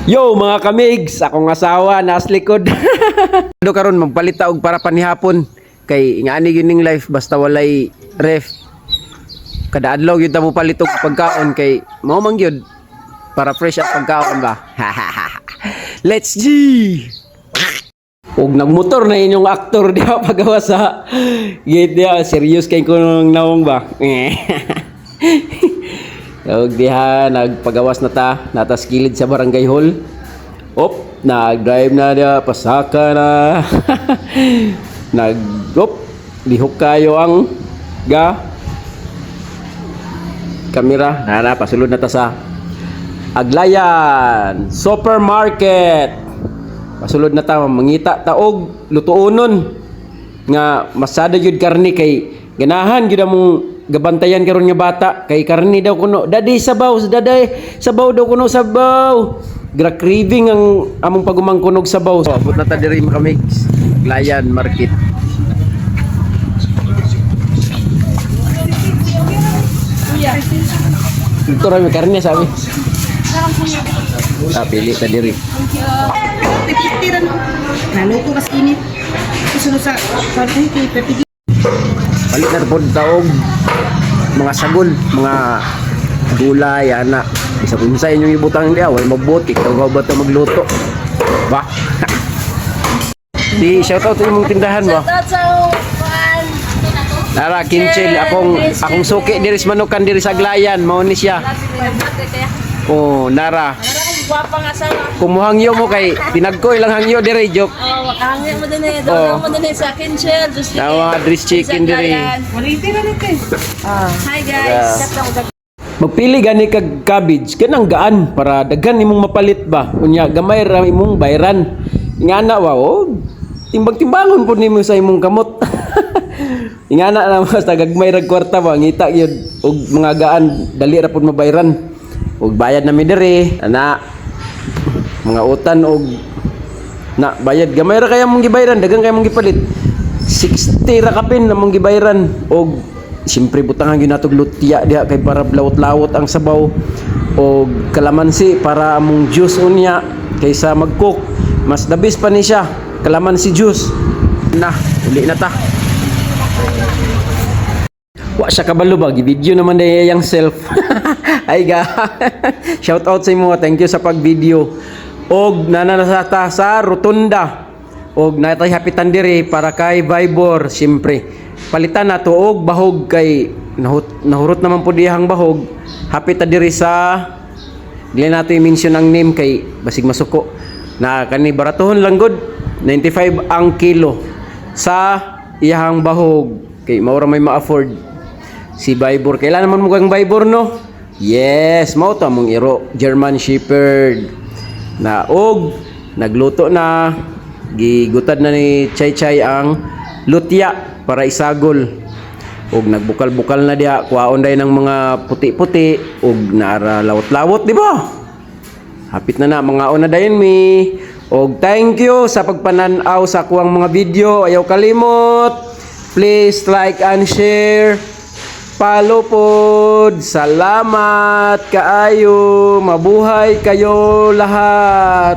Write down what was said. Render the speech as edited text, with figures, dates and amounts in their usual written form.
Yo mga kamigs, akong asawa nas likod. Do karon magpalit ta og para panihapon kay ingani gyud ning life basta walay ref. Kada adlaw gyud ta mo palit og pagkaon kay mao man gyud para fresh ang pagkaon ba. Let's G. Og nagmotor na inyong aktor diha pagawa sa gate dia, serious kay kunong naong ba. Og diha nagpagawas na ta natas kilid sa barangay hall. Nag-drive na dia, pasaka na. Lihok kayo ang kamera. Pasulod na ta sa Aglayan Supermarket. Pasulod na ta, mangita ta og lutuonon nga masada gyud karni kay ganahan gyud among gabantayan karon nga bata kay karni daw kuno daday sabaw daw kuno sabaw gra craving ang among pagumangkunog sabaw. Abot na ta diri makamix Aglayan Market. Ito ra may karne sabi. Pili ta diri. Titiran mo. Naluto mas init. Susunod sa party kay pepigi. Palit na pod taog mga sagol, mga gulay ana. Isa kung sa inyong ibutang diya, way mabuti kung ba ta magluto. Ba? Di shout out imong tindahan ba? Nara Kinchil, akong suki diri sa manukan diri sa Aglayan, mao ni siya. Oh, Nara. Guwapa nga sa Kumuhangyo mo kay pinagko ilang hangyo diri joke. makahangin mo din eh. Doon mo din eh sa Kinchil. Tawa Dris Chicken diri. Hi guys. Magpili gani kag cabbage kanang gaan para daghan imong mapalit ba. Unya gamay ra imong bayran. Ingana wa timbang-timbangon pud nimo sa imong kamot. Ingana na mas tagagmay rag kwarta ba ngita gyud og mga gaan dali ra pud mabayran. Og bayad na mi diri ana mga utan og na bayad gamay ra kaya mong gibayran daghang kay mong gipalit 60 ra kapin na mong gibayran og siyempre butangan gyud natog lutya diha kay para lawot-lawot ang sabaw og kalamansi para among juice unya kaysa mag-cook mas dabis pa ni siya kalamansi juice na uli na ta. Wa siya kabalo ba gi-video naman day yang self. Ay ga. Shout out sa imo, thank you sa pag-video. Og nananasata sa rotunda. Og natay hapitan diri para kay Vibor, siyempre. Palitan na to og bahog kay nahurot naman po dihang bahog. Hapit ta diri sa dili nato i-mention ang name kay basig masuko. Na kani baratohon lang gud 95 ang kilo sa iyang bahog kay mao ra may ma-afford. Si Vibor, kailan naman mo kang Vibor no? Yes, mao ta mong iro German Shepherd. Na og nagluto na gigutad na ni Chay ang lutya para isagol. Og nagbukal-bukal na diha kuwaon day ng mga puti-puti og naara lawot-lawot di ba? Hapit na mga una dayon mi. Og thank you sa pagpanan-aw sa kuwang mga video. Ayaw kalimot. Please like and share. Follow pod. Salamat kaayo. Mabuhay kayo lahat.